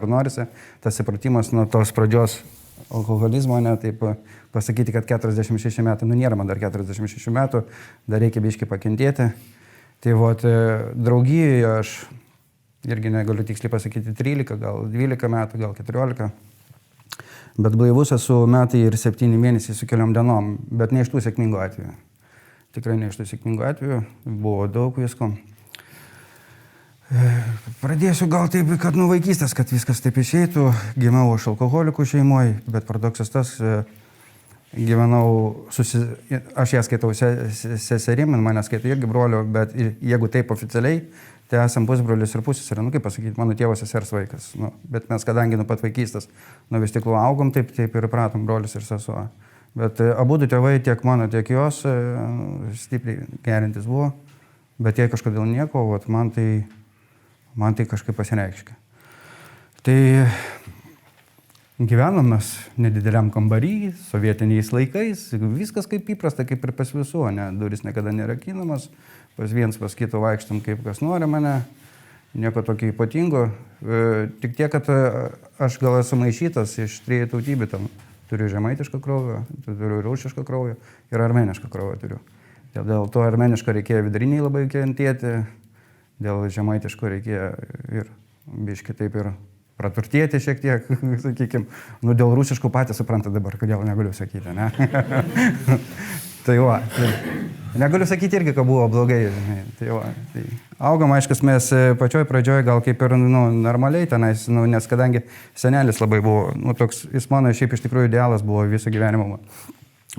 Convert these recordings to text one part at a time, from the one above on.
ir norisi, tas įpratimas nuo tos pradžios alkoholizmo, ne, taip pasakyti, kad 46 metų, nėra man dar 46 metų, dar reikia biškai pakentėti. Tai draugijoje aš irgi negaliu tiksliai pasakyti 13, gal 12 metų, gal 14. Bet blaivus esu metai ir 7 mėnesiai su keliom dienom, bet ne iš tų sėkmingų atvejų. Tikrai ne iš tų sėkmingų atvejų, buvo daug visko. Pradėsiu gal taip, kad nuo vaikystės, kad viskas taip išeitų. Gimiau aš alkoholikų šeimoje, bet paradoksas tas, gyvenau, aš ją skaitau seserim, mane skaito irgi brolio, bet jeigu taip oficialiai, tai esam pusbrolis ir pusseserė, kaip pasakyti, mano tėvo sesers vaikas. Bet mes kadangi nuo pat vaikystės, nuo vis tiklų augom, taip ir pratom brolius ir sesuo. Bet abu du tėvai, tiek mano, tiek jos, stipriai gerintis buvo, bet jie kažkodėl nieko, man tai kažkaip pasireikškia. Tai gyvenom mes nedideliam kambarį, sovietiniais laikais, viskas kaip įprasta, kaip ir pas visų, duris niekada nerakinamas, pas viens pas kito vaikštam kaip kas nori mane, nieko tokio ypatingo, tik tiek, kad aš gal esu maišytas iš 3 tautybių, tam turiu žemaitišką kraują, turiu rusišką kraują ir armėnišką kraują turiu. Dėl to armėniško reikėjo viduriniai labai kentėti, dėl žemaitiško reikėjo ir biškai taip ir praturtėti šiek tiek, sakykim. Dėl rusiškų patys supranta dabar, kodėl negaliu sakyti, ne? Tai negaliu sakyti irgi, kad buvo blogai. Tai augom, aiškus, mes pačioj pradžioj gal kaip ir normaliai tenais, nes kadangi senelis labai buvo, toks, jis mano šiaip iš tikrųjų idealas buvo viso gyvenimo,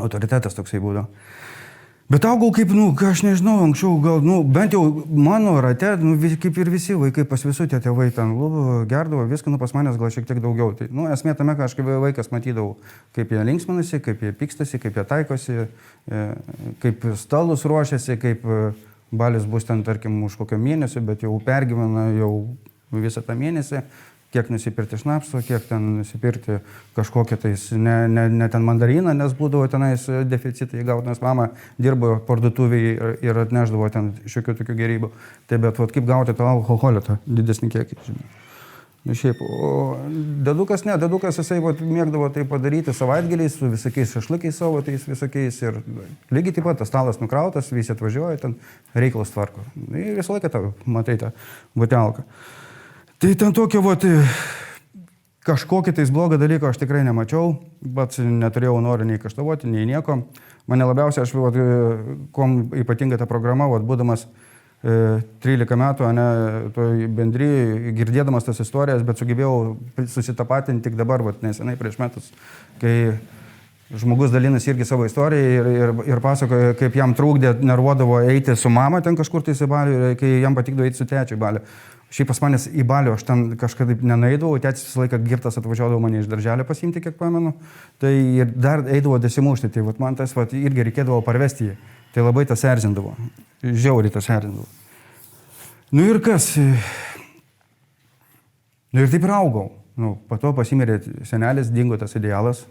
autoritetas toksai būdavo. Bet augau kaip, aš nežinau, anksčiau gal, bent jau mano rate, kaip ir visi vaikai, pas visų tie tėvai ten gerdavo, viską, pas manęs gal šiek tiek daugiau. Tai, esmė tame, ką aš kaip vaikas matydavau, kaip jie linksminasi, kaip jie pykstasi, kaip jie taikosi, kaip stalus ruošiasi, kaip balius bus ten, tarkim, už kokio mėnesio, bet jau pergyvena jau visą tą mėnesį. Kiek nusipirti šnapso, kiek ten nusipirti kažkokią tais, ne ten mandariną, nes būdavo tenais deficitai gauti, nes mama dirbo parduotuviai ir atneždavo ten šiokių tokių gerybų. Tai bet kaip gauti tą alkoholio, tą didesnį kiekį, žinai. Šiaip, o dedukas jisai mėgdavo tai padaryti savaitgaliais su visokiais šašliukais savo, tais visokiais ir lygiai taip pat tas stalas nukrautas, visi atvažiuoja, ten reikalus tvarko. Ir visą laiką tą matai tą butelką. Tai ten tokio, kažkokį tais blogą dalyką aš tikrai nemačiau, bet neturėjau noro nei kaštavoti, nei nieko. Mane labiausiai, kuom ypatinga ta programa, būdamas 13 metų, toj bendrijai, girdėdamas tas istorijas, bet sugebėjau susitapatinti tik dabar, nesenai prieš metus, kai žmogus dalinasi irgi savo istoriją ir pasakoja, kaip jam trūkdė, nervuodavo eiti su mama ten kažkur tai į balių, kai jam patikdavo eiti su tėčiu į balių. Šiaip pas manęs į balių aš ten kažkada nenueidavau, tėtis visą laiką girtas atvažiuodavo mane iš darželio pasiimti, kiek pamenu. Tai ir dar eidavo dasimušti, tai man tas irgi reikėdavo parvesti jį. Tai labai tas erzindavo, žiauriai tas erzindavo. Ir kas? Ir taip ir augau. Po to pasimirė senelis, dingo tas idealas,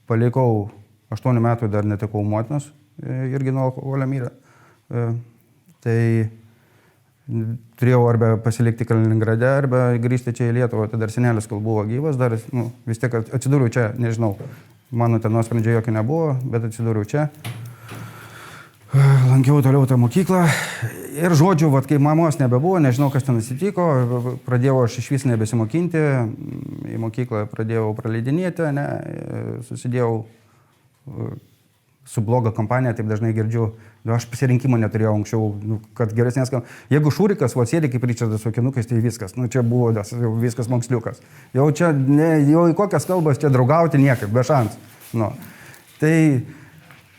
palikau 8 metų dar netekau motinos, irgi nuo alkoholio mirė. Tai turėjau arba pasilikti Kaliningrade, arba grįžti čia į Lietuvą. Tai dar senelis, kol buvo gyvas, dar vis tiek atsidūriau čia, nežinau, mano ten nuosprendžio jokio nebuvo, bet atsidūriau čia. Lankiau toliau tą mokyklą ir žodžiu, kai mamos nebebuvo, nežinau, kas ten atsitiko, pradėjau aš iš vis nebesimokinti, į mokyklą pradėjau praleidinėti, susidėjau su bloga kompanija, taip dažnai girdžiu, aš pasirinkimo neturėjau anksčiau, kad geresnės, jeigu šūrikas, sėdi kaip Ričardas su kinukais, tai viskas, čia buvo viskas moksliukas. Jau čia, jau į kokias kalbas čia draugauti niekaip, be šansų. Tai,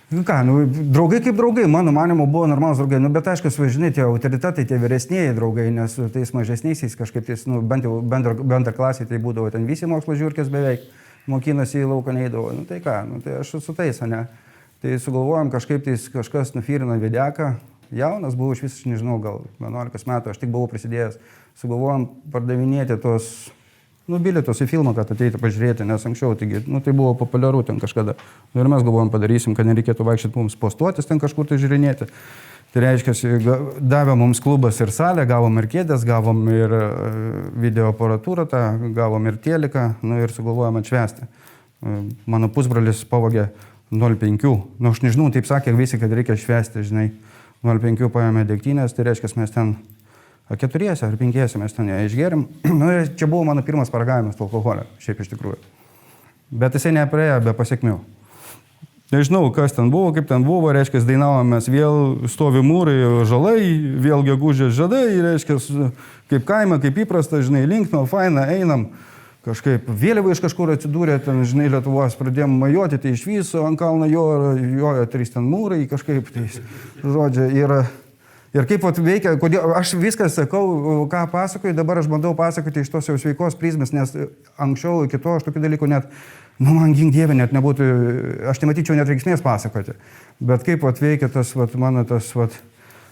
draugai kaip draugai, mano manimo buvo normalus draugai, bet aišku, žinai, tie autoritetai, tie vyresnėjai draugai, nes tais mažesniaisiais kažkaip, bent jau bendra klasiai, tai būdavo ten visi mokslo žiūrkės beveik, mokinosi į lauką neįdavo, tai aš su tais, Tai sugalvojom kažkaip, kažkas nufyrino videką, jaunas buvau iš vis, nežinau, gal 11 metų, aš tik buvau prisidėjęs, sugalvojom pardavinėti tos, bilietus į filmą, kad ateitų pažiūrėti, nes anksčiau, tai buvo populiaru ten kažkada. Ir mes galvojom padarysim, kad nereikėtų vaikščioti mums postuotis ten kažkur tai žiūrinėti. Tai reiškia, davė mums klubas ir salę, gavom ir kėdės, gavom ir video aparatūrą, gavom ir teliką, nu ir sugalvojom atšvęsti. Mano pusbrolis pavogė 0,5. Nu, aš nežinau, taip sakė visi, kad reikia švęsti, žinai. 0,5 paėmė degtinės, tai reiškia, mes ten 4 ar 5 mes ten išgėrim. Nu, čia buvo mano pirmas paragavimas alkoholio, šiaip iš tikrųjų. Bet jisai nepraėjo be pasiekmių. Nežinau, kas ten buvo, kaip ten buvo, reiškia, dainavomės, vėl stovi mūrai, žalai, vėl gegužės žadai, reiškia, kaip kaime, kaip įprasta, žinai, linkno, faina, einam. Kažkaip vėliava iš kažkur atsidūrė, ten, žinai, Lietuvos pradėjom majoti, tai iš viso ant kalno jojo 3 ten mūrai, kažkaip, tai, žodžiu, ir kaip veikia, kodėl, aš viską sakau, ką pasakoju, dabar aš bandau pasakoti iš tos jau sveikos prizmės, nes anksčiau iki to aš tokių dalykų net, nu, man gink dievė net nebūtų, aš nematyčiau net reikšmės pasakoti, bet kaip veikia tas, mano tas,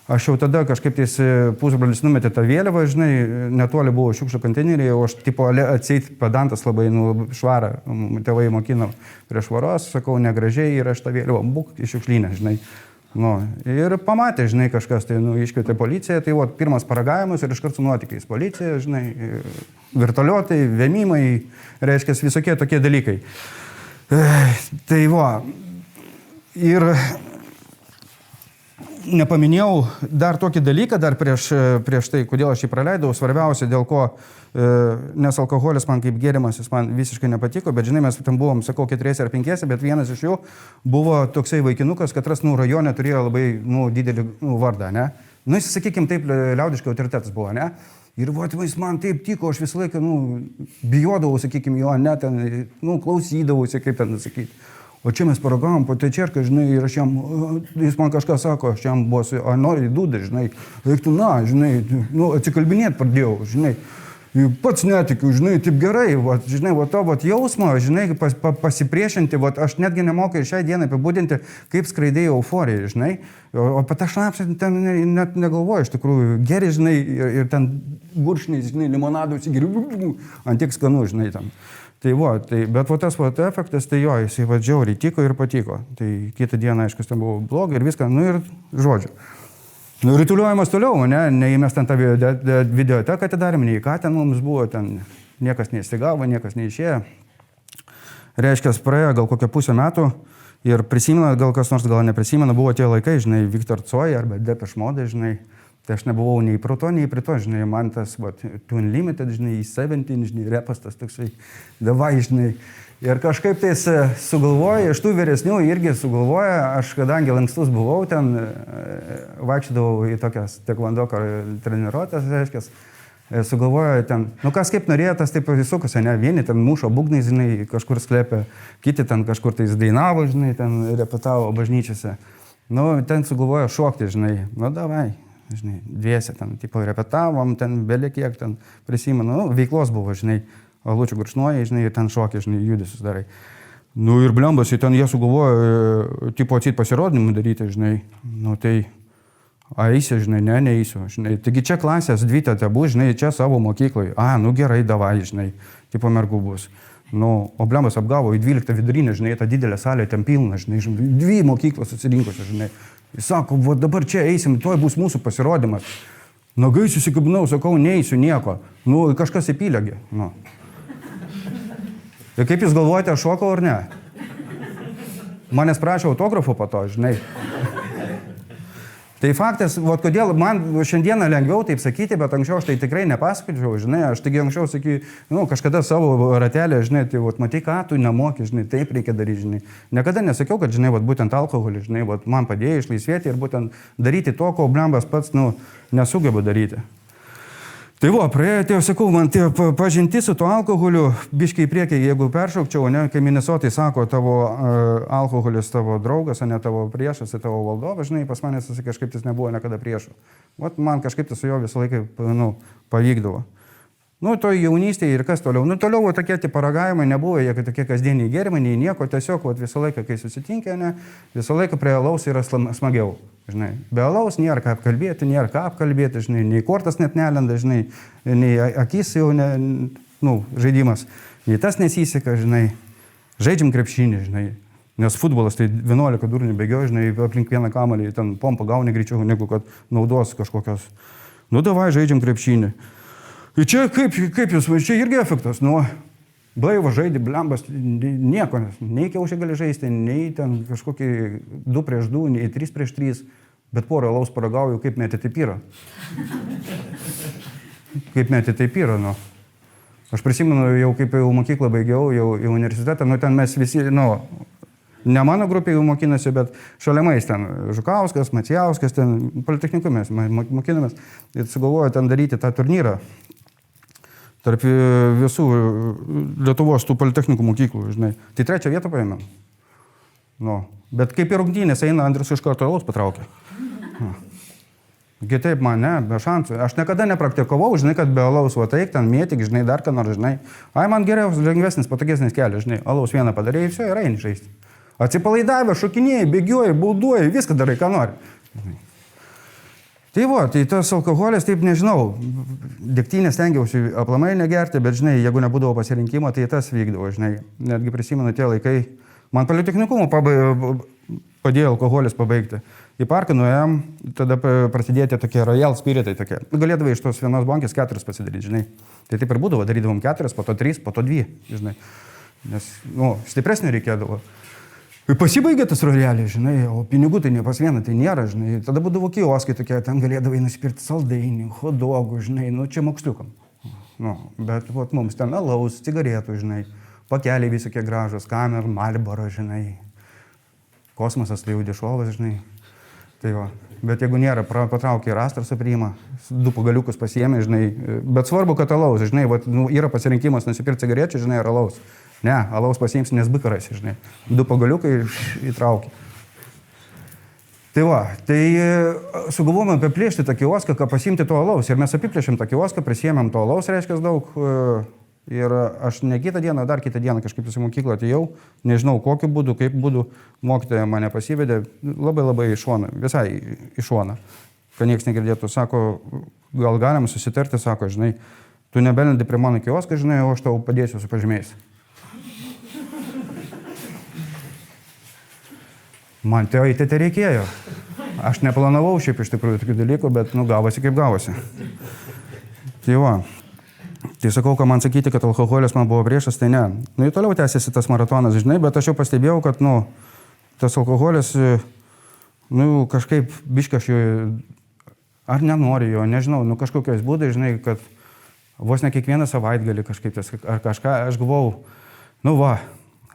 aš jau tada kažkaip tais pusbrolis numetė tą vėliavą, žinai, netoli buvo šiukšlių konteinerį, o aš tipo atseit pedantas labai, nu, švarą, tėvai mokino prie švaros, sakau, negražiai ir aš tą vėliavą būk į šiukšlynę, žinai. Nu, ir pamatė, žinai, kažkas, tai, nu, iškvietė policiją, tai, pirmas paragavimas ir iškart su nuotykiais. Policija, žinai, vertoliotai, vėmimai, reiškia, visokie tokie dalykai. Tai, ir nepaminėjau dar tokį dalyką, dar prieš tai, kodėl aš jį praleidau, svarbiausia, dėl ko, nes alkoholis man kaip gėrimas, jis man visiškai nepatiko, bet žinai, mes ten buvom, sakau, 4 ar 5, bet vienas iš jų buvo toksai vaikinukas, katras, nu, rajone turėjo labai, nu, didelį, nu, vardą, ne? Nu, jis, sakykim, taip liaudiškai autoritetas buvo, ne? Ir jis man taip tiko, aš visą laiką, nu, bijodavau, sakykim, jo, ne, ten, nu, klausydavausi, kaip ten sakyti. O čia mes paragavom po tečerką, žinai, ir aš jam, jis man kažką sako, aš jam buvo, nori dūdą, žinai, reiktų, na, žinai, nu, atsikalbinėti pradėjau, žinai, pats netikiu, žinai, taip gerai, žinai, to jausmo, žinai, pasipriešinti, aš netgi nemoku ir šiai dienai apibūdinti, kaip skraidėjau euforiją, žinai, o apie tą šnapsą ten net negalvoju, iš tikrųjų, geri, žinai, ir ten guršniai, žinai, limonadų įsigeriu, ant tiek skanu, žinai, tam. Tai bet tas efektas, tai jo, jisai žiauriai tiko ir patiko. Tai kitą dieną, aišku, ten buvo blogai ir viską, nu ir žodžiu. Nu, rituliuojamas toliau, ne, nei mes ten tą videoteką atidarėm, nei ką ten mums buvo, ten niekas neįsigavo, niekas neišėjo. Reiškia, praėjo gal kokią pusę metų ir prisimena, gal kas nors gal neprisimena, buvo tie laikai, žinai, Viktor Tsoi arba Depeche Mode, žinai. Tai aš nebuvau nei pro to, nei prie to, žinai, man tas, To Unlimited, žinai, 17, žinai, repas tas toksai, davai, žinai. Ir kažkaip tai sugalvoja, iš tų vyresnių irgi sugalvoja, aš kadangi lankstus buvau, ten vaikščiodavau į tokias taekwondo treniruotės, reiškia, sugalvoja ten, nu kas kaip norėjo, tas taip visukusi, ne, vieni ten mušo būgnai, žinai, kažkur slėpė, kiti ten kažkur tai dainavo, žinai, ten repetavo bažnyčiose. Nu, ten sugalvoja šokti, žinai, nu davai. Žinai, dviese ten, tipo, repetavom, ten belik kiek ten prisimenu, nu, veiklos buvo, žinai, alučių gurkšnoja, žinai, ir ten šokė, žinai, judesius darai. Nu, ir blembas, ten jie sugalvojo, tipo, atseit pasirodymų daryti, žinai, nu, tai, eisi, žinai, neįsiu, žinai, taigi čia klasės 2 tebu, žinai, čia savo mokyklai, nu, gerai, davai, žinai, tipo, mergų bus. Nu, o blembas apgavo į 12 vidurinę, žinai, tą didelę salę ten pilną, žinai, 2 mokyklos atsirinkusios, žinai. Jis sako, dabar čia eisim, tuoj bus mūsų pasirodymas. Nagai susikabinau, sakau, neįsiu nieko. Nu, kažkas įpylėgi. Nu. Ir kaip jūs galvojate, aš šokau ar ne? Manęs prašė autografų po to, žinai. Tai faktas, kodėl man šiandieną lengviau taip sakyti, bet anksčiau aš tai tikrai nepasakyčiau, žinai, aš taigi anksčiau sakyju, nu, kažkada savo ratelę, žinai, tai matai, ką tu nemoki, žinai, taip reikia daryti, žinai. Niekada nesakiau, kad, žinai, būtent alkoholį, žinai, man padėjo išlaisvėti ir būtent daryti to, ko blembas pats, nu, nesugeba daryti. Tai praėjo, tai sakau, man tie pažinti su tuo alkoholiu, biškai į priekį, jeigu peršaukčiau, ne, kai Minesotai sako, tavo alkoholis tavo draugas, o ne tavo priešas, tavo valdovas, žinai, pas manęs kažkaip tas nebuvo niekada priešų. Man kažkaip tas su jo visą laiką, nu, pavykdavo. Nu, to jaunystėje ir kas toliau. Nu, toliau tokie paragavimai nebuvo, jie tokie kasdieniai gėrimai, nei nieko, tiesiog visą laiką, kai susitinkė, ne, visą laiką prie alaus yra smagiau. Žinai, be alaus nėra ką apkalbėti, žinai, nei kortas net nelenda, žinai, nei akis jau, ne, nu, žaidimas, nei tas nesiseka, žinai, žaidžiam krepšinį, žinai, Nes futbolas tai 11 durnių bėgioja, žinai, aplink vieną kamalį, ten pompą gauni greičiau, negu kad naudos kažkokios. Nu, davai, žaidžiam krepšinį. Ir čia kaip jūs, čia irgi efektas, nu, blaivo žaidži, blembas, nieko, nei kiaušį gali žaisti, nei ten kažkokį 2-2, nei 3-3, bet porą alaus paragauju, kaip metėte pyrą. Kaip metėte pyrą, nu. Aš prisimenu, jau kaip jau mokyklą baigiau, jau į universitetą, nu, ten mes visi, nu, ne mano grupė jau mokinasi, bet šalimais ten Žukauskas, Macijauskas, ten Politechnikų mes mokinamės ir sugalvojo ten daryti tą turnyrą tarp visų Lietuvos tų Politechnikų mokyklų, žinai. Tai 3 vietą paėmėm. Nu, bet kaip ir rungtynės eina, Andrius iš karto alaus patraukė. Kitaip man, ne, be šansų. Aš niekada nepraktikavau, žinai, kad be alaus va taik, ten mėtik, žinai, dar ką nors, žinai. Ai, man geriausias, lengvesnis, patogesnis kelias, žinai. Alaus vieną padarėjai, viso ir eini žaisti. Atsipalaidavę, šokinėjai, bėgioji, bauduoji, viską darai, ką nori. Tai va, tai tas alkoholis, taip nežinau, degtinės stengiausi aplamai negerti, bet, žinai, jeigu nebūdavo pasirinkimo, tai tas vykdavo, žinai. Netgi prisimenu tie laikai, man Politechnikumo padėjo alkoholis pabaigti. Į parką nuėjom, tada prasidėti tokie Royal Spiritai tokie. Galėdavai iš tos vienos bonkės 4 pasidaryti, žinai. Tai taip ir būdavo, darydavom 4, po to 3, po to 2, žinai. Nes, nu, stipresnį reikėdavo. Ir pasibaigė tas Royalė, žinai, o pinigų tai ne pas vieną, tai nėra, žinai. Tada būdavo kioskai tokie, ten galėdavai nusipirkti saldainį, hodogų, žinai, nu čia moksliukam. Nu, bet vat, mums ten alaus, cigaretų, žinai, pakeliai visokie gražus, Kamer, Marlboro, žinai. Kosmosas, tai jau dešovas, žinai. Tai va. Bet jeigu nėra, patraukia ir Astrasą priima, 2 pagaliukus pasiėmė, žinai. Bet svarbu, kad alaus, žinai, va, nu, yra pasirinkimas nusipirkti cigarečių, žinai, ar alaus. Ne, alaus pasiims, nes bikaras, žinai. 2 pagaliukai įtraukia. Tai va, tai sugalvojome apiplėšti tą kioską, kad pasiimti to alaus. Ir mes apiplėšėm tą kioską, prisėmėm to alaus, reiškia daug. Ir aš ne kitą dieną, dar kitą dieną kažkaip į mokyklą atėjau, nežinau kokiu būdu, kaip būdu, mokytoja mane pasivedė labai iš šoną, visai iš šoną, kad nieks negirdėtų. Sako, gal galim susitarti, sako, žinai, tu nebelendi prie mano kioską, žinai, o aš tau padėsiu su pažymiais. Man tai reikėjo. Aš neplanavau šiaip iš tikrųjų tokių dalykų, bet, nu, gavosi kaip gavosi. Tai va. Tai sakau, ką man sakyti, kad alkoholis man buvo priešas, tai ne. Nu, ir toliau tęsiasi tas maratonas, žinai, bet aš jau pastebėjau, kad, nu, tas alkoholis, nu, kažkaip biškai aš jo, ar nenori jo, nežinau, nu, kažkokiais būdais, žinai, kad vos ne kiekvieną savaitgalį kažkaip tas, ar kažką, aš galvau, nu, va,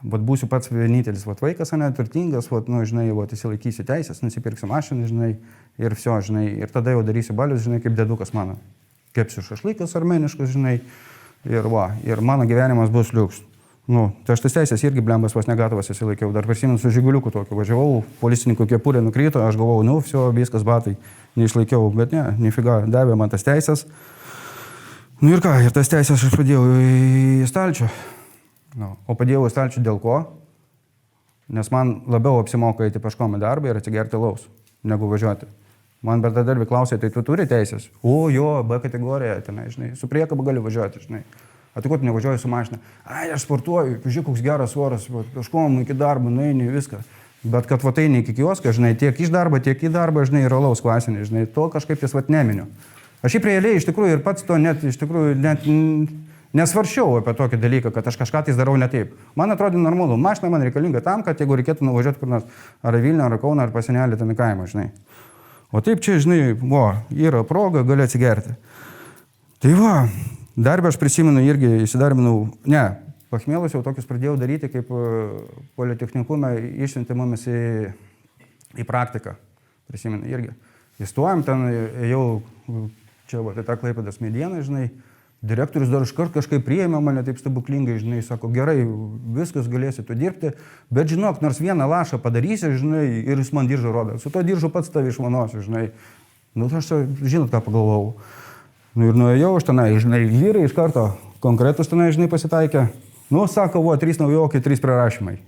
vat būsiu pats vienintelis, vat vaikas, ane, turtingas, vat, nu, žinai, vat, įsilaikysiu teisės, nusipirksiu mašiną, žinai, ir viso, žinai, ir tada jau darysiu balius, žinai, kaip dedukas mano. Kepsiu šašlykas armeniškas, žinai, ir va, ir mano gyvenimas bus liuks. Nu, tai aš tas teisės irgi blembas vos negatavas įsilaikiau, dar prisimenu su žiguliuku tokiu, važiavau, policininkų kepurė nukrito, aš galvojau, nu, viso, viskas batai, neišlaikiau, bet ne, nefiga, davė man tas teisės. Nu ir ką, ir tas teisės aš padėjau į stalčių. Nu, o padėjau į stalčių dėl ko? Nes man labiau apsimoka eiti peškom į darbą ir atsigerti alaus, negu važiuoti. Man bendradarbiai klausė, tai tu turi teisės? O, jo, B kategorija, tenai, žinai, su priekabu gali važiuoti, žinai. A tai ko tu nevažiuoji su mašina? Ai, aš sportuoju, žiūrėk, koks geras oras, kažkom iki darbo, nueini, viską. Bet kad va eini iki kioską, žinai, tiek iš darbo, tiek į darbą, žinai, ir alaus klasinį, žinai, to kažkaip ties vat neminiu. Aš šiaip realiai iš tikrųjų ir pats to net, iš tikrųjų, net nesvaršiau apie tokį dalyką, kad aš kažką tai darau ne taip. Man atrodo normalu, mašina man reikalinga tam, kad jeigu reikėtų nuvažiuoti kur nors, ar Vilnių, ar Kauną, ar pasenelį ten į kaimą, žinai. O taip čia, žinai, yra proga, gali atsigerti. Tai va, darbę aš prisimenu irgi įsidarbinau, ne, pachmielus jau tokius pradėjau daryti, kaip Politechnikume išsiuntė mumis į praktiką. Prisimenu irgi. Įstojom ten, jau čia, va, tai ta Klaipėdos mediena, žinai, direktorius dar iškart kažkaip priėmė mane taip stebuklingai, žinai, sako, gerai, viskas galėsi tu dirbti, bet žinok, nors vieną lašą padarysi, žinai, ir jis man diržą rodo. Su to diržu pats tave išvanosiu, žinai. Nu, aš žinot, ką pagalvojau. Nu, ir nuėjau aš tenai, žinai, vyrai iš karto konkretus tenai, žinai, pasitaikė. Nu, sako, 3 naujokai, 3 prirašymai.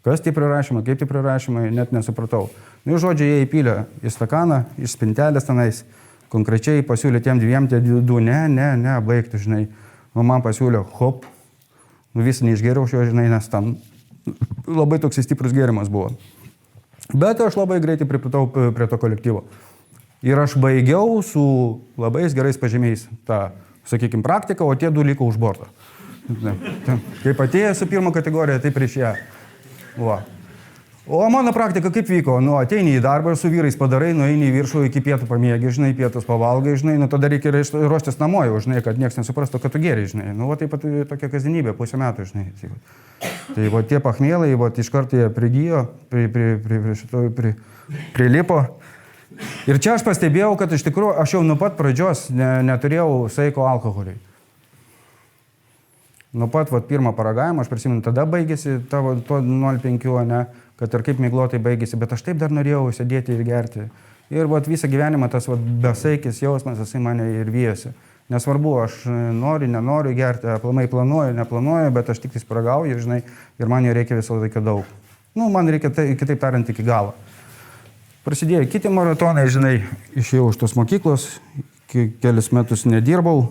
Kas tie prirašymai, kaip tie prirašymai, net nesupratau. Nu, žodžiu, jie įpylė į stakaną, iš spintelės tenais. Konkrečiai pasiūlė tiem 2, tie 2, ne, baigti, žinai. Nu, man pasiūlė, hop, nu, vis neišgeriau šio, žinai, nes tam labai toks stiprus gėrimas buvo. Bet aš labai greitai pripratau prie to kolektyvo. Ir aš baigiau su labai gerais pažymiais tą, sakykime, praktiką, o tie 2 liko už borto. Kaip atėjo su pirma kategorija, taip prieš ją. Va. O mano praktika kaip vyko? Nu, ateini į darbą ir su vyrais padarai, nueini į viršų iki pietų pamiegi, žinai, pietus pavalgai, žinai, nu tada reikia ruoštis namo jau, žinai, kad niekas nesuprastų, kad tu geri, žinai. Nu, va taip pat tokia kasdienybė, pusę metų, žinai. Tai va tie pachmėlai, va iš karto jie prigijo, prilipo. Ir čia aš pastebėjau, kad iš tikrųjų aš jau nuo pat pradžios neturėjau saiko alkoholiui. Nuo pat pirmą paragavimą, aš prisimenu, tada baigėsi tavo to 0,5, ne, kad ir kaip miglotai baigėsi, bet aš taip dar norėjau sėdėti ir gerti. Ir visą gyvenimą tas besaikis jausmas, jisai mane ir vijosi. Nesvarbu, aš noriu, nenoriu gerti, aplamai planuoju, neplanuoju, bet aš tik tais paragauju, žinai, ir man jo reikia visą laiką daug. Nu, man reikia, kitaip tariant, iki galo. Prasidėjo kiti maratonai, žinai, išėjau iš tos mokyklos, kelis metus nedirbau,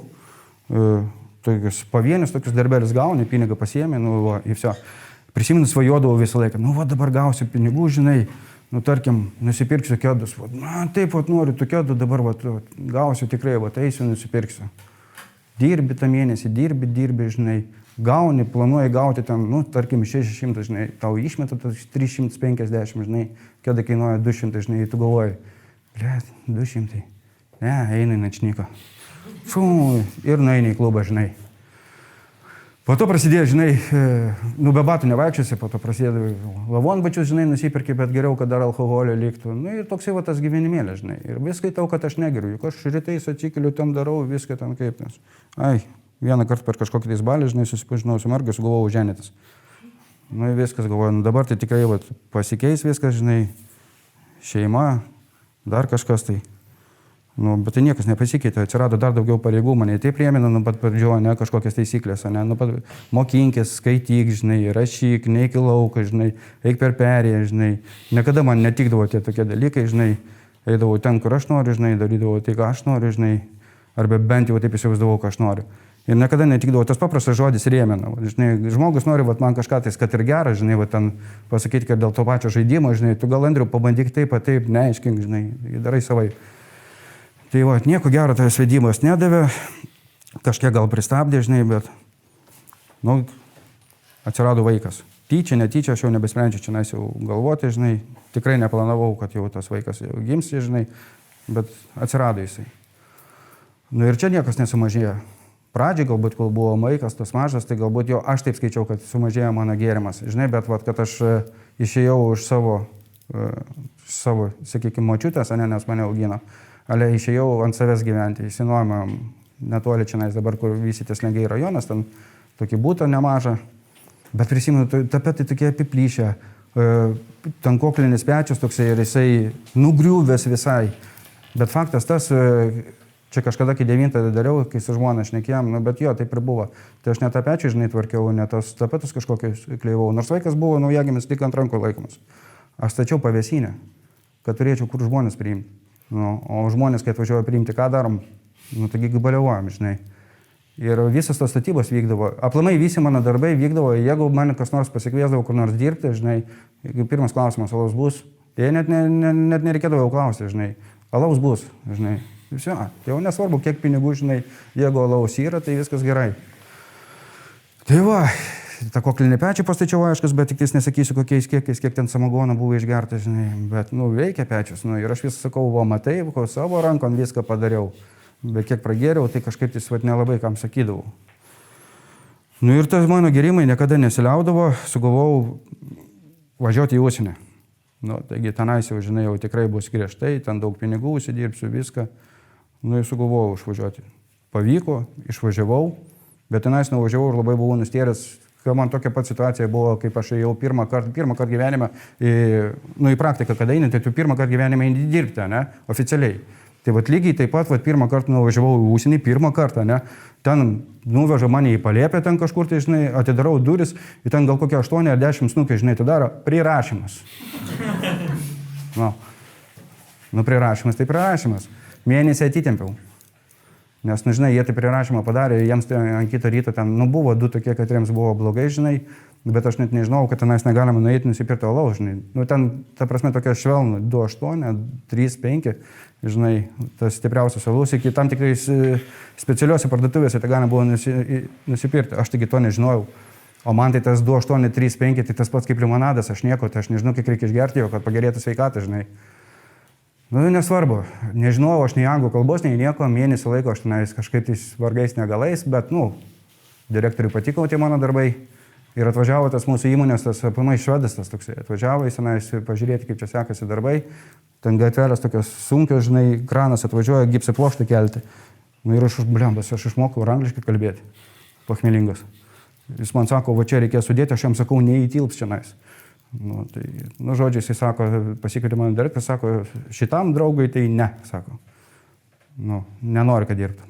tokius pavienius, tokius darbelius gauni, pinigą pasiėmė, nu, va, ir viso. Prisimenu, svajodavau visą laiką, nu, va, dabar gausiu pinigų, žinai, nu, tarkim, nusipirksiu kedus, va, na, taip, va, noriu tų kedų, dabar, va, gausiu tikrai, va, eisiu, nusipirksiu. Dirbi tą mėnesį, dirbi, žinai, gauni, planuoji gauti ten, nu, tarkim, 600, žinai, tau išmeta 350, žinai, kedai kainuoja 200, žinai, tu galvoji, blėt, 200, ne, eina į načnyką. Fū, ir nueini į klubą, žinai. Po to prasidėjo, žinai, nu be batų nevaikščiosi, po to prasidėjo lavonbačius, žinai, nusipirki, bet geriau, kad dar alkoholio liktų. Nu ir toksai va tas gyvenimėlė, žinai. Ir vis skaitau, kad aš negeriu, juk aš rytais atsikeliu, ten darau, viską ten kaip nes. Ai, vieną kartą per kažkokį tais balį, žinai, susipažinau su merga, sugalvojau ženytis. Nu ir viskas, galvoju, nu dabar tai tikrai va, pasikeis viskas, žinai, šeima, dar kažkas tai. Nu, bet tai niekas nepasikeitė, atsirado dar daugiau pareigų, mane tai priėmė, nu, pat pradžio, ne, kažkokias taisyklės, ne, nu, pat mokinkis, skaityk, žinai, rašyk, neik į lauką, žinai, eik per perėją, žinai. Niekada man netikdavo tie tokie dalykai, žinai, eidavau ten, kur aš noriu, žinai, darydavau tai, ką aš noriu, žinai, arba bent jau taip įsivaizdavau, ką aš noriu. Ir niekada netikdavo tas paprastas žodis rėmena, žinai, žmogus nori, va, man kažką tais, kad ir gerą, žinai, va, ten pasakyti, kad dėl to pačio žaidimo, žinai, tu gal, Andriau, pabandyk taip, neaiškink, žinai, darai savai. Tai va, nieko gero tas vedimas nedavė, kažkiek gal pristabdė, žinai, bet, nu, atsirado vaikas. Tyčia, netyčia, aš jau nebesprendžiu čia jau galvoti, žinai, tikrai neplanavau, kad jau tas vaikas jau gimsi, žinai, bet atsirado jisai. Nu ir čia niekas nesumažėjo. Pradžiai galbūt, kol buvo vaikas, tas mažas, tai galbūt jo, aš taip skaičiau, kad sumažėjo mano gėrimas, žinai, bet, va, kad aš išėjau už savo, sakykime, močiutės, nes mane augino. Ale išėjau ant savęs gyventi, įsinuomėjom netoli čionais dabar, kur vystytis Legiai rajonas, ten tokį būtą nemažą, bet prisimenu, tapetai tokie apiplyšę, ten koklinis pečius toksai ir jisai nugriuvęs visai, bet faktas tas, čia kažkada, kai 9 dariau, kai su žmona šnekėjom, nu, bet jo, taip ir buvo, tai aš ne tą pečių, žinai, tvarkiau, ne tos tapetus kažkokius kleivau, nors vaikas buvo naujagimis tik ant rankų laikomas, aš stačiau pavėsinę, kad turėčiau kur žmonės priimti. Nu, o žmonės, kai atvažiuoja priimti, ką darom, nu, taigi baliavojam, žinai. Ir visas tos statybos vykdavo. Aplamai visi mano darbai vykdavo, jeigu man kas nors pasikviesdavo kur nors dirbti, žinai, pirmas klausimas, alaus bus, tai net nereikėdavo jau klausti, žinai, alaus bus, žinai. Visio, tai jau nesvarbu, kiek pinigų, žinai, jeigu alaus yra, tai viskas gerai. Tai va, tą koklinį pečių pastačiau aiškus, bet tik tais nesakysiu kokiais kiekiais, kiek ten samagono buvo išgerta, žinai, bet, nu, veikia pečius, nu, ir aš vis sakau, va, matai, ko savo rankom viską padariau, bet kiek pragėriau, tai kažkaip tais, vat, nelabai kam sakydavau. Nu, ir tas mano gerimai niekada nesiliaudavo, sugalvojau važiuoti į užsienį. Nu, taigi tenais jau, žinai, jau tikrai bus griežtai, ten daug pinigų užsidirbsiu, viską, nu, ir sugalvojau išvažiuoti. Pavyko, išvažiavau, bet tenais nuvažiavau ir labai buvau nustėręs. Man tokia pat situacija buvo, kaip aš ėjau pirmą kartą gyvenime, nu, į praktiką, kada eini, tai tu pirmą kartą gyvenime eini dirbti, ne, oficialiai. Tai vat lygiai taip pat, vat pirmą kartą nuvažiavau į užsienį, pirmą kartą, ne, ten nuveža mane į palėpę, ten kažkur, tai, žinai, atidarau duris, ir ten gal kokie 8 ar 10 snukiai, žinai, tai daro prirašymas. Nu, prirašymas, tai prirašymas. Mėnesį atitempiau. Nes, nu, žinai, jie tai prirašymą padarė, jiems tai ant kitą rytą ten, nu, buvo 2 tokie, kad jiems buvo blogai, žinai, bet aš net nežinau, kad tenais negalima nueiti nusipirkti alaus, žinai. Nu, ten, ta prasme, tokia švelnų, 2,8, 3,5, žinai, tas stipriausias alus, iki tam tikrais specialiuose parduotuvėse tai galima buvo nusipirkti, aš taigi to nežinojau. O man tai tas 2,8, 3,5, tai tas pats kaip limonadas, aš nieko, tai aš nežinau, kiek reikia išgerti jo, kad pagerėtų sveikatą, žinai. Nu, nesvarbu, nežinojau aš nei anglų kalbos, nei nieko, mėnesį laiko aš tenais kažkaip tais vargais negalais, bet, nu, direktoriui patiko tie mano darbai ir atvažiavo tas mūsų įmonės, tas apamai švedas tas toksai, atvažiavo jis tenais pažiūrėti, kaip čia sekasi darbai, ten gatvelės tokios sunkios, žinai, kranas atvažiuoja gipsą plokštę kelti. Nu ir aš išmokau ir angliškai kalbėti, pachmelingas. Jis man sako, va čia reikės sudėti, aš jam sakau, neįtilps čianais. Nu, tai, nu, žodžiu, jis sako, pasikvietė mano direktorius, sako, šitam draugui tai ne, sako. Nu, nenori, kad dirbtų.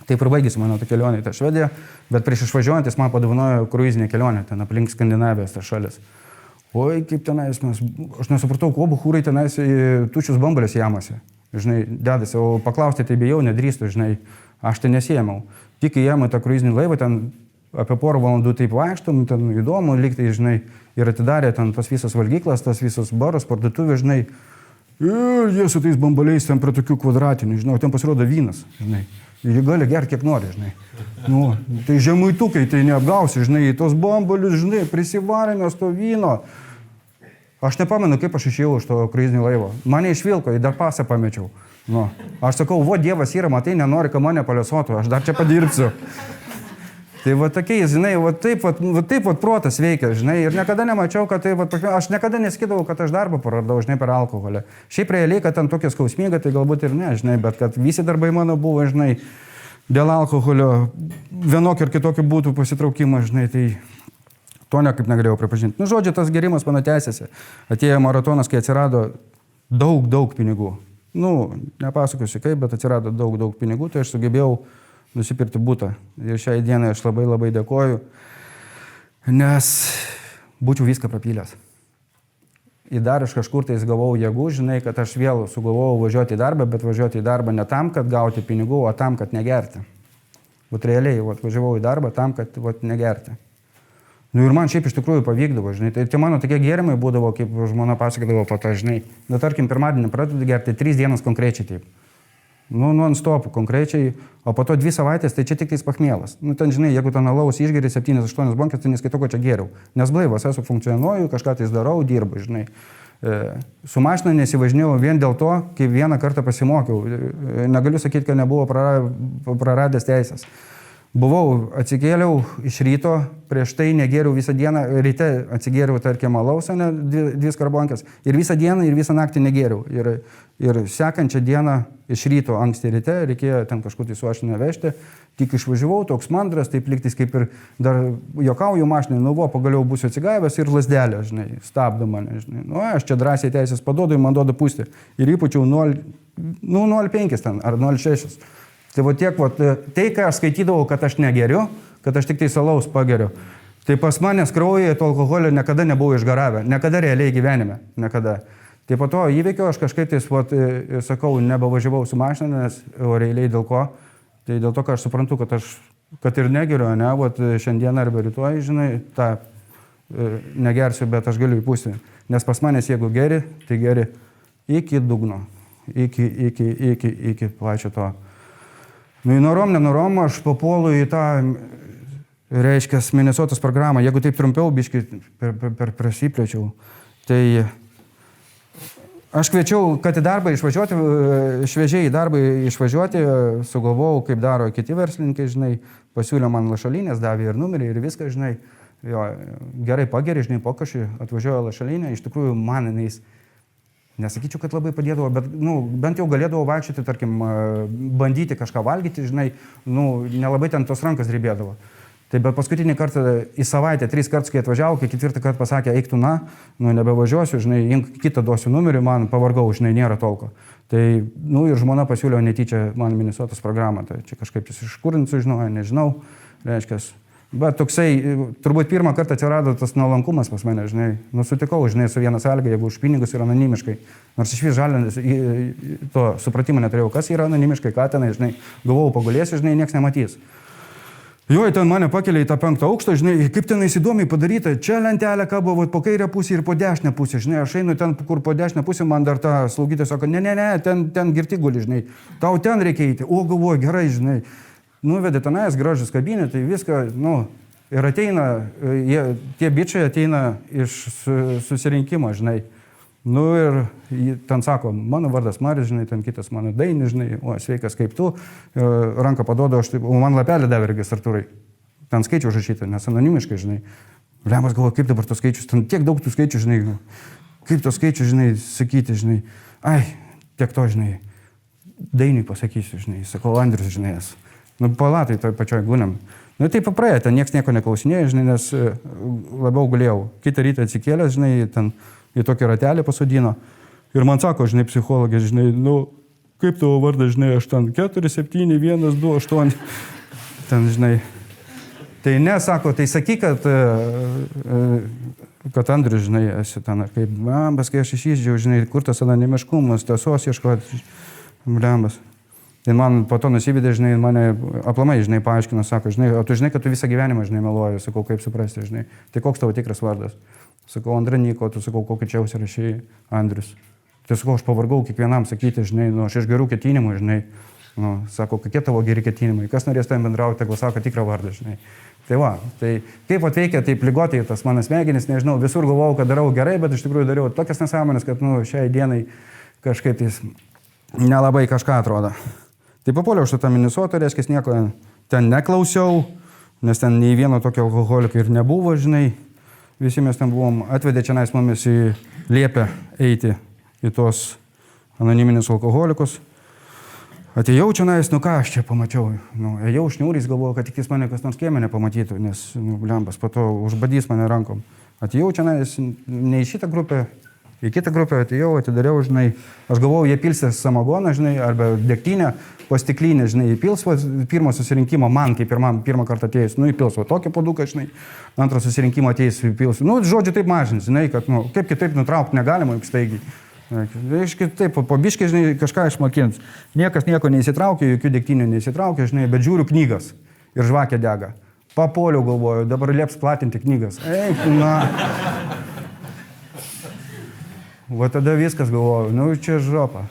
Taip ir baigėsi mano ta kelionė į tą Švediją, bet prieš išvažiuojant jis man padovanojo kruizinę kelionę, ten aplink Skandinavijos tas šalis. Oi, kaip tenais mes, aš nesupratau, kuo buchūrai tenais tučius bambalės jamasi, žinai, dedasi, o paklausti tai bijau, nedrįstu, žinai, aš tai nesėmiau. Tik įėjom į tą kruizinį laivą, ten apie porą valandų taip vaikštom, ten įdomu, lyg tai, žinai, ir atidarė ten tas visas valgyklas, tas visas baras, parduotuvė, žinai, ir jie su tais bambaliais ten prie tokių kvadratinių, žinai, ten pasirodo vynas, žinai, jie gali gerti kiek nori, žinai. Nu, tai žemuitukai, tai neapgausi, žinai, tos bambalius, žinai, prisivarėmės to vyno. Aš nepamenu, kaip aš išėjau iš to kruizinio laivo. Mane išvilko, į dar pasą pamečiau. Nu, aš sakau, vo, Dievas yra, matai, nenori, kad mane paliesotų, aš dar čia padirbsiu. Tai va tokiais, žinai, va taip protas veikia, žinai, ir niekada nemačiau, kad tai, va, aš niekada neskydavau, kad aš darbą praradau, žinai, per alkoholį. Šiaip realiai, kad ten tokia skausminga, tai galbūt ir ne, žinai, bet kad visi darbai mano buvo, žinai, dėl alkoholio vienokio ir kitokio būtų pasitraukimas, žinai, tai to nekaip negalėjau pripažinti. Nu, žodžiu, tas gerimas mano tęsiasi. Atėjo maratonas, kai atsirado daug pinigų. Nu, nepasakosiu kaip, bet atsirado daug pinigų, tai aš sugebėjau nusipirkti butą. Ir šiai dienai aš labai dėkoju, nes būčiau viską prapylęs. Ir dar iš kažkur tai gavau jėgų, žinai, kad aš vėl sugalvojau važiuoti į darbą, bet važiuoti į darbą ne tam, kad gauti pinigų, o tam, kad negerti. Vat realiai, važiavau į darbą tam, kad negerti. Nu ir man šiaip iš tikrųjų pavykdavo, žinai. Tai mano tokie gėrimai būdavo, kaip žmona pasakydavo po to, žinai. Nu, tarkim, pirmadienį pradedu gerti 3 dienas konkrečiai taip. Nu, non-stop konkrečiai, o po to 2 savaitės, tai čia tik tais pachmielas. Nu, ten, žinai, jeigu ten alaus išgeri 7-8 bankės, tai neskaitau, ko čia geriau. Nes blaivas esu, funkcionuoju, kažką tai darau, dirbu, žinai. Su mašina nesivažinėjau vien dėl to, kai vieną kartą pasimokiau. Negaliu sakyti, kad nebuvo praradęs teisės. Buvau, atsikėliau iš ryto, prieš tai negėriau visą dieną, ryte atsigėriau, tarkim, alaus, ne, 2 skarbonkės, ir visą dieną, ir visą naktį negėriau. Ir sekančią dieną iš ryto anksti ryte reikėjo ten kažkur tai su ašinę vežti, tik išvažiavau, toks mandras, taip liktais kaip ir dar jokauju mašinai, nu, pagaliau būsiu atsigavęs ir lasdelė, žinai, stabdo mane, žinai. Nu, aš čia drąsiai teisės paduodu, man duoda pūsti. Ir įpučiau 0,5 ten, ar 0,6. Tai va tiek, tai, ką aš skaitydavau, kad aš negeriu, kad aš tik tai alaus pageriu, tai pas manęs kraujyje to alkoholio niekada nebuvo išgaravę, niekada realiai gyvenime, niekada. Tai po to įveikiau, aš kažkaip tai, sakau, nebavažiavau su mašina, nes realiai dėl ko, tai dėl to, kad aš suprantu, kad ir negeriu, ne, šiandieną arba rytoj, žinai, tą negersiu, bet aš galiu įpūsti, nes pas manęs, jeigu geri, tai geri iki dugno, iki plačio to. Nu, norom, nenorom, aš papuolu į tą, reiškia, Minnesotos programą. Jeigu taip trumpiau, biškai prasiplečiau, tai aš kviečiau, kad į darbą išvažiuoti, šviežiai į darbą išvažiuoti, sugalvojau, kaip daro kiti verslininkai, žinai, pasiūlė man lašalinės, davė ir numerį ir viską, žinai, jo, gerai pageri, žinai, pokašį, atvažiuoja lašalinė, iš tikrųjų man jinais, nesakyčiau, kad labai padėdavo, bet, nu, bent jau galėdavo vaikščioti, tarkim, bandyti kažką valgyti, žinai, nu, nelabai ten tos rankas drebėdavo. Tai bet paskutinį kartą į savaitę, 3 kartus, kai atvažiavau, kai 4 kartą pasakė, eik tu, nu, nebevažiuosiu, žinai, kitą duosiu numerį, man pavargau, žinai, nėra tolko. Tai, nu, ir žmona pasiūlė netyčia man Minnesotos programą, tai čia kažkaip iš kur sužinojo, nežinau, reiškia. Bet toksai, turbūt pirmą kartą atsirado tas nuolankumas pas mane, žinai, nusutikau, žinai, su viena sąlyga, jeigu už pinigus yra anonimiškai, nors iš vis žalio to supratimo neturėjau, kas yra anonimiškai, ką tenai, žinai, galvojau, pagulėsiu, žinai, nieks nematys. Jo, ten mane pakelia į tą 5 aukštą, žinai, kaip ten įdomiai padaryta, čia lentelė kabo po kairę pusę ir po dešinę pusę, žinai, aš einu ten, kur po dešinę pusę, man dar ta slaugytoja sako, ne, ten girti guli, žinai, tau ten reikia eiti, o galvoju, gerai, žinai, nuvedė tenais, gražus kabinė, tai viską, ir ateina, tie bičiai ateina iš susirinkimo, žinai, ir ten sako, mano vardas Maris, žinai, ten kitas mano Dainis, žinai, o sveikas kaip tu, ranką paduodu, o man lapelį davė registratūrai, ten skaičių užrašyta, nes anonimiškai, žinai, Lemas galvoja, kaip dabar tos skaičius, ten tiek daug tų skaičių, žinai, kaip tos skaičių, žinai, sakyti, žinai, tiek to, žinai, Dainiui pasakysiu, žinai, sakau, Andrius, žinai, palatai toj pačioj gūniam. Tai papraėjo, ten nieks nieko neklausinėjo, žinai, nes labiau gulėjau. Kitą rytą atsikėlęs, žinai, ten į tokį ratelį pasodino. Ir man sako, žinai, psichologė, žinai, kaip tavo vardas, žinai, aš ten 4, 7, 1, 2, 8. Ten, žinai. Tai ne, sako, tai sakyk, kad Andrius, žinai, esi ten, kaip blambas, kai aš išįsdžiau, žinai, kur tas anonimiškumas, tiesos ieškoti, blambas. Tai man po to nusivedė, žinai, mane aplamai, žinai, paaiškino, sako, žinai, o tu žinai, kad tu visą gyvenimą, žinai, meluoji, sakau, kaip suprasti, žinai, tai koks tavo tikras vardas? Sakau, Andranyko, tu sakau, kokį čia užsirašei Andrius. Tai sakau, aš pavargau kiekvienam sakyti, žinai, aš iš gerų ketinimų, žinai, sako, kokie tavo geri ketinimai, kas norės tam bendrauti, tegul sako tikrą vardą, žinai. Tai va, tai kaip atveikia, taip ligotai tas mano smegenis, nežinau, visur galvojau, kad darau gerai, bet iš tikrųjų dariau tokias nesąmonės, kad, šiai dienai kažkaip tais nelabai kažką atrodo. Tai papuoliau šitą Minnesotą, reiškia, nieko ten neklausiau, nes ten nei vieno tokio alkoholiko ir nebuvo, žinai. Visi mes ten buvom, atvedė čia nais mumis į liepę eiti į tos anoniminius alkoholikus. Atėjau čia nais, ką aš čia pamačiau. Ėjau šniūrys, galvoju, kad tik jis mane kas nors kieme nepamatytų, nes, blembas, po to užbadys mane rankom. Atėjau čia nais, ne į šitą grupę, į kitą grupę atėjau, atidariau, žinai, aš galvojau, jie pilsės samagoną, žinai, arba degtinę, po stiklinę, žinai, įpils, pirmo susirinkimo man, kaip pirmą kartą atėjus, įpils, tokį puoduką, žinai, antro susirinkimo atėjus, įpils, žodžiu, taip mažins, žinai, kad, kaip kitaip nutraukti negalima, kaip staigiai. Reiškia, taip, po biškai, žinai, kažką išmokins. Niekas nieko neįsitraukia, jokių degtinių neįsitraukia, žinai, bet žiūriu knygas ir žvakė dega. Papoliau, galvoju, dabar lieps platinti knygas. Va tada viskas galvoju, čia žopa.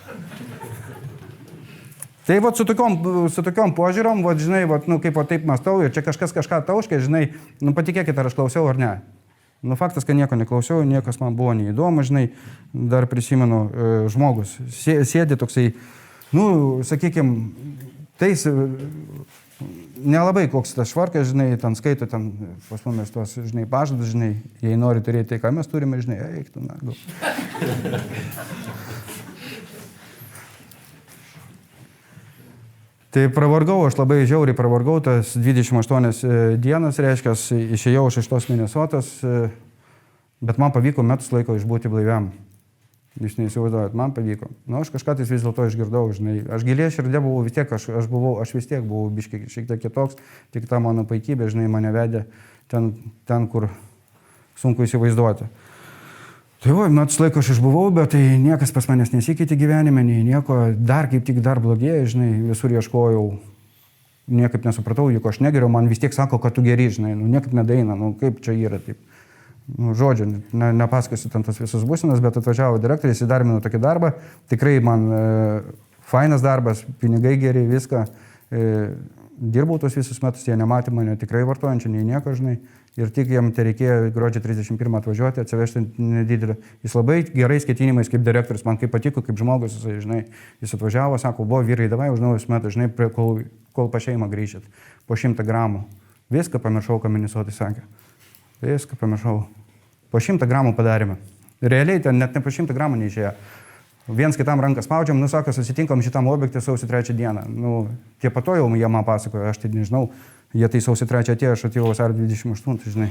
Tai va su tokiom požiūrom, va žinai, va, kaip va taip mąstau ir čia kažkas kažką tauškia, žinai, patikėkit, ar aš klausiau ar ne. Faktas, kad nieko neklausiau, niekas man buvo neįdomu, žinai, dar prisimenu, žmogus sėdi toksai, sakykime, tais nelabai koks tas švarkas, žinai, ten skaito, ten pas mumis tos, žinai, pažadus, žinai, jei nori turėti tai, ką mes turime, žinai, eik tu, na, gal. Tai pravargau, aš labai žiauriai pravargau, tas 28 dienas, reiškia, išėjau iš tos Minnesotos, bet man pavyko metus laiko išbūti blaiviam. Jūs neįsivaizduojat, man pavyko. Aš kažką vis dėlto išgirdau, žinai. Aš giliai širdė buvau vis tiek, aš vis tiek buvau biškiai šiek tiek kitoks, tik ta mano paikybė, žinai, mane vedė ten, kur sunku įsivaizduoti. Tai va, metus laiko aš išbuvau, bet tai niekas pas manęs nesikeitė gyvenime, nei nieko, kaip tik dar blogėjo, žinai, visur ieškojau, niekaip nesupratau, juk aš negeriau, man vis tiek sako, kad tu geri, žinai, niekaip nedaina, kaip čia yra taip. Žodžiu, nepasakosiu ten tas visus būsinas, bet atvažiavo direktorius, įdarbino tokį darbą, tikrai man fainas darbas, pinigai geri, viską, dirbau tos visus metus, jie nematė mane tikrai vartojančią, nei nieko, žinai, ir tik jam tai reikėjo gruodžio 31 atvažiuoti, atsivežti nedidelį. Jis labai gerais ketinimais kaip direktorius, man kaip patiko, kaip žmogus, žinai, jis atvažiavo, sako, buvo vyrai, davai už naujus metus, žinai, kol pa šeimą grįžit, po 100 gramų. Viską pamiršau, ką Minnesotoj sakė. Viską pamiršau. Po 100 gramų padarėme. Realiai ten net ne po 100 gramų neišėjo. Viens kitam ranką spaudžiam, sako, susitinkam šitam objektui sausio 3 dieną. Tie po to jau jie man pasakojo, aš tai nežinau, jie tai sausio 3 atėjo, aš atėjau vasario 28, žinai.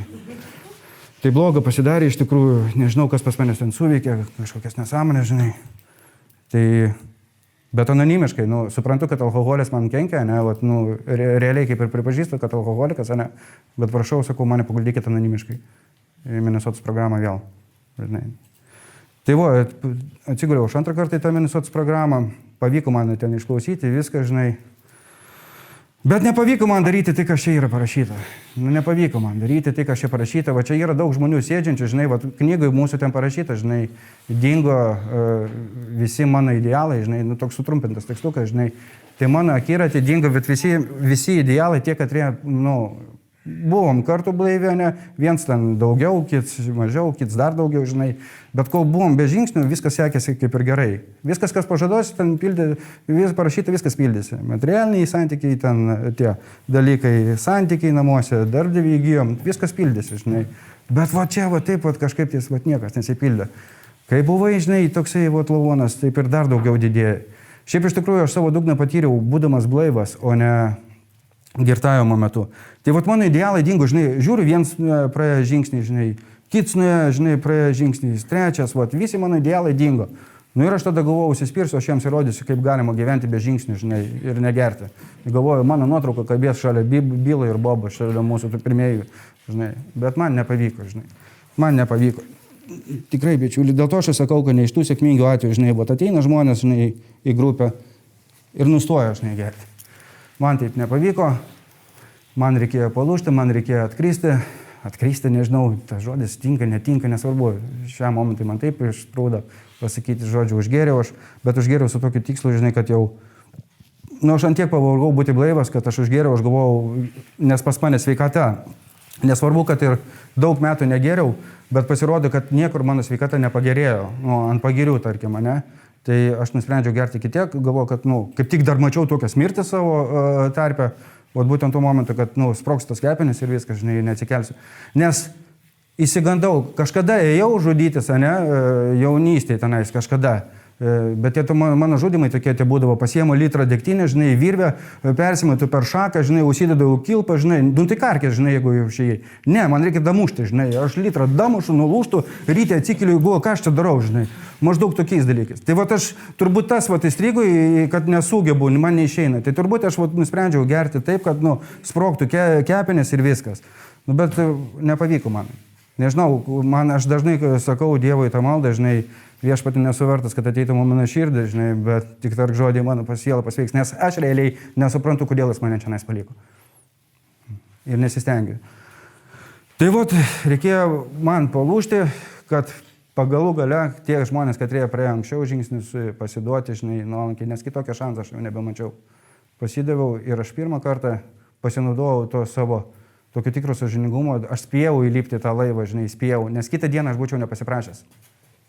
Tai bloga pasidarė, iš tikrųjų, nežinau, kas pas manęs ten suveikė, kažkokias nesąmonės, žinai. Tai, bet anonimiškai, suprantu, kad alkoholis man kenkia, ne, realiai kaip ir pripažįstu, kad alkoholikas, ne, bet prašau, sakau, mane paguldykit anonimiškai į Minnesotos programą vėl. Žinai. Tai va, atsiguliau aš antrą kartą į tą Minnesotos programą, pavyko man ten išklausyti, viską, žinai. Bet nepavyko man daryti tai, kas čia yra parašyta. Nu, nepavyko man daryti tai, kas čia parašyta. Va čia yra daug žmonių sėdžiančių, žinai, va knygai mūsų ten parašyta, žinai, dingo visi mano idealai, žinai, nu, toks sutrumpintas tekstukas, žinai. Tai mano akiratį dingo, bet visi idealai tie, kad nu, buvom kartu blaivione, viens ten daugiau, kits mažiau, kits dar daugiau, žinai. Bet kol buvom be žingsnių, viskas sekėsi kaip ir gerai. Viskas, kas pažadosi, ten parašyta, viskas pildėsi. Materialiniai santykiai, ten tie dalykai, santykiai namuose, darbdavį įgyjom, viskas pildėsi, žinai. Bet va čia, va taip, va kažkaip tais, va niekas nesipildė. Kai buvai, žinai, toksai va lavonas, taip ir dar daugiau didėja. Šiaip iš tikrųjų aš savo dugną patyriau, būdamas blaivas, o ne girtavimo metu. Tai vat mano idealai dingo, žinai, žiūriu, viens praėjo žingsnį, žinai, kits žinai, praėjo žingsnį, trečias, vat, visi mano idealai dingo. Nu ir aš tada galvojau, užsispirsiu, aš jiems įrodysiu, kaip galima gyventi be žingsnių, žinai, ir negerti. Galvoju, mano nuotrauka kabės šalia Bilo ir Bobo, šalia mūsų pirmieji, žinai, bet man nepavyko, žinai, man nepavyko. Tikrai, bičiuli, dėl to aš sakau, kad ne iš tų sėkmingų atvejų, žinai, vat ateina žmonės, žinai, į grupę ir nustoja, žinai, gerti. Man taip nepavyko, man reikėjo palūžti, man reikėjo atkristi, nežinau, tas žodis tinka, netinka, nesvarbu, šią momentą man taip ištrūda pasakyti žodžiu, užgėriau aš, bet užgėriau su tokiu tikslu, žinai, kad jau, nu, aš ant tiek pavargau būti blaivas, kad aš užgėriau, aš galvojau, nes pas mane sveikata, nesvarbu, kad ir daug metų negėriau, bet pasirodė, kad niekur mano sveikata nepagerėjo, nu, ant pagirių, tarkim, ne? Tai aš nusprendžiau gerti iki tiek, galvoju, kad, nu, kaip tik dar mačiau tokias mirtis savo tarpę, vat būtent tuo momentu, kad, nu, sprogs tos kepenys ir viskas, žinai, neatsikelsiu. Nes įsigandau, kažkada ėjau žudytis, ne, jaunystėje tenais, kažkada. Bet tie mano žudimai tokie tie būdavo, pasiemu litrą degtinę, žinai, virvę, persimetu per šaką, žinai, užsidedau kilpą, žinai, nu tai karkės, žinai, jeigu jau šiai. Ne, man reikia damušti, žinai, aš litrą damušu, nulūštų, ryte atsikeliu, buvo, ką aš čia darau, žinai, maždaug tokiais dalykais. Tai va aš turbūt tas va įstrigu, kad nesugebu, man neišeina. Tai turbūt aš va nusprendžiau gerti taip, kad, nu, sprogtų kepenės ir viskas. Nu, bet nepavyko man. Nežinau, aš dažnai sakau Dievui tą maldą, žinai, viešpatį nesu vertas, kad ateitų mano širdį, žinai, bet tik tark žodį mano siela pasveiks, nes aš realiai nesuprantu, kodėl jis mane čia paliko. Ir nesistengiu. Tai vat, reikėjo man palūžti, kad pagalų gale tie žmonės, kad jie praėjo anksčiau žingsnius pasiduoti, žinai, nuolankiai, nes kitokio šansą aš jau nebemačiau. Pasidaviau ir aš pirmą kartą pasinaudojau to savo tokio tikro sąžiningumo, aš spėjau įlipti tą laivą, žinai, spėjau, nes kitą dieną aš būčiau nepasiprašęs.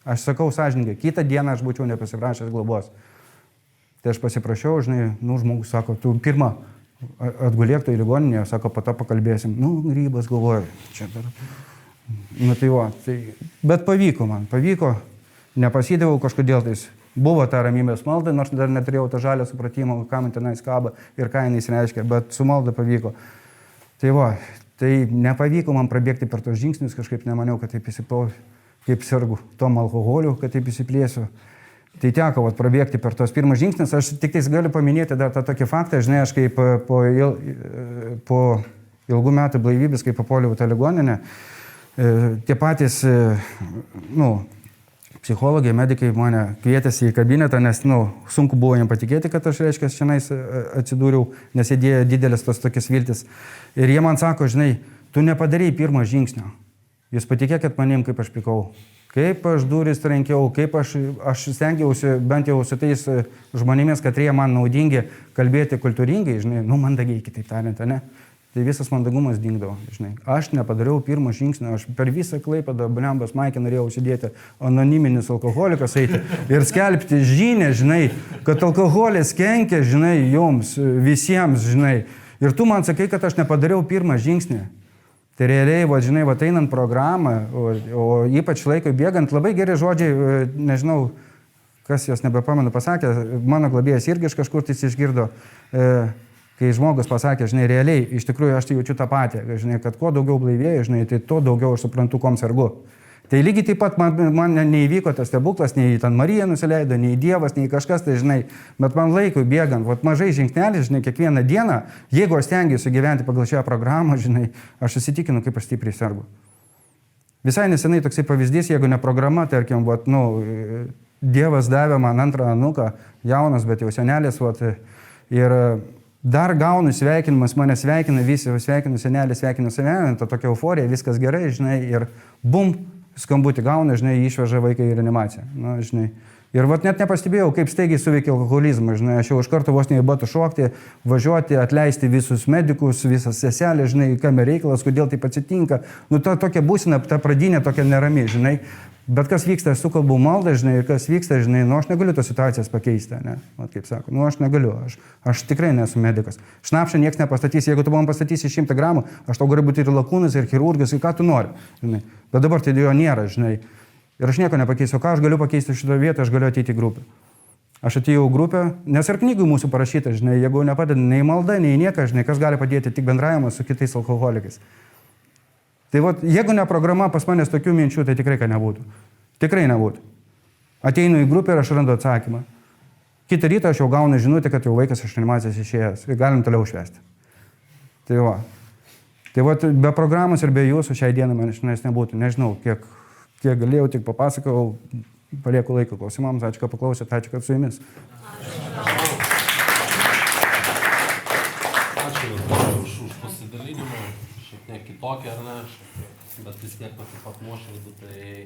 Aš sakau sąžiningai, kitą dieną aš būčiau nepasiprašęs globos. Tai aš pasiprašiau, žinai, nu, žmogus sako, tu pirmą atgulėk į ligoninę, sako, po to pakalbėsim. Nu, Grybas galvoja, čia dar. Nu, tai va, tai, bet pavyko man, nepasidaviau kažkodėl tais. Buvo ta ramybės malda, nors dar neturėjau tą žalę supratimą, ką man tenais kaba ir ką jinai reiškia, bet su malda pavyko. Tai va, tai nepavyko man prabėgti per tos žingsnius, kažkaip nemaniau, kad taip įsipau. Kaip sergu tom alkoholiu, kad taip įsiplėsiu. Tai teko prabėgti per tos pirmas žingsnis. Aš tik tais galiu paminėti dar tą tokį faktą, žinai, aš kaip po ilgų metų blaivybės, kai papuoliau tą ligoninę, tie patys, nu, psichologai, medikai mane kvietėsi į kabinetą, nes, nu, sunku buvo jam patikėti, kad aš, reiškia, šiandien atsidūriau, nes įdėjo didelis tos tokias viltis. Ir jie man sako, žinai, tu nepadarei pirmo žingsnio. Jūs patikėkit manim, kaip aš pikau, kaip aš duris trenkiau, kaip aš stengiausi bent jau su tais žmonėmis, kad jie man naudingi kalbėti kultūringai, žinai, nu mandagiai, kitaip tariant, ne? Tai visas mandagumas dingdavo, žinai. Aš nepadariau pirmo žingsnio, aš per visą Klaipėdą Blembos Maikį norėjau užsidėti anoniminis alkoholikas eiti ir skelbti žinią, žinai, kad alkoholis kenkia, žinai, jums, visiems, žinai. Ir tu man sakai, kad aš nepadariau pirmą žingsnį. Tai realiai, va, žinai, va, einant programą, o ypač laikui bėgant, labai geri žodžiai, nežinau, kas jos nebepamenu, pasakė, mano globėjas irgi iš kažkur tai išgirdo, kai žmogus pasakė, žinai, realiai, iš tikrųjų aš tai jaučiu tą patį, žinai, kad kuo daugiau blaivėjau, žinai, tai tuo daugiau aš suprantu, kom sergu. Tai lygiai taip pat man neįvyko tas stebuklas, nei ten Marija nusileido, nei Dievas, nei kažkas, tai žinai, bet man laikui bėgant, vat mažai žingsnelis, žinai, kiekvieną dieną, jeigu aš stengiuosi gyventi pagal šią programą, žinai, aš įsitikinu, kaip aš stipriai sergu. Visai nesenai toksai pavyzdys, jeigu ne programa, tarkim, vat, nu, Dievas davė man antrą anūką, jaunas, bet jau senelis, vat, ir dar gaunu sveikinimas, mane sveikina visi, sveikinu senelį, sveikinu senelį, ta tokia euforija, viskas gerai, žinai, ir bum, skambutį gauna, žinai, išveža vaiką į reanimaciją. Nu, žinai. Ir vat net nepastebėjau, kaip staigiai suveikia alkoholizmą, žinai, aš jau iš karto vos neįbatu šokti, važiuoti, atleisti visus medikus, visas seselės, žinai, kame reikalas, kodėl taip atsitinka. Nu, ta tokia būsina, ta pradinė tokia nerami, žinai. Bet kas vyksta, aš sukalbu maldą, žinai, ir kas vyksta, žinai, nu, aš negaliu tos situacijas pakeisti, ne? Vat kaip sako, nu, aš negaliu, aš tikrai nesu medikas. Šnapšą nieks nepastatys, jeigu tu man pastatysi 100 gramų, aš tau galiu būti ir lakūnas, ir chirurgas, ir ką tu nori, žinai. Bet dabar tai jo nėra, žinai. Ir aš nieko nepakeisiu. Ką aš galiu pakeisti šitą vietą, aš galiu ateiti į grupę. Aš atėjau į grupę, nes ir knygui mūsų parašyta, žinai, jeigu nepadeda nei malda, nei niekas, žinai, kas gali padėti, tik bendravimas su kitais alkoholikais. Tai vat, jeigu ne programa pas manęs tokių minčių, tai tikrai, kad nebūtų. Tikrai nebūtų. Ateinu į grupę ir aš randu atsakymą. Kitą rytą aš jau gaunu žinutę, kad jau vaikas iš reanimacijos išėjęs ir galim toliau švęsti. Tai va. Tai va, be programos ir be jūsų šiai dienai man iš nebūtų. Nežinau, kiek galėjau, tik papasakau, palieku laiko klausimams. Ačiū, kad paklausėte, ačiū, kad su jumis. Ačiū už pasidalinimą, šiek tiek kitokią, ar ne, bet vis tiek tokį pat nuoširdų, tai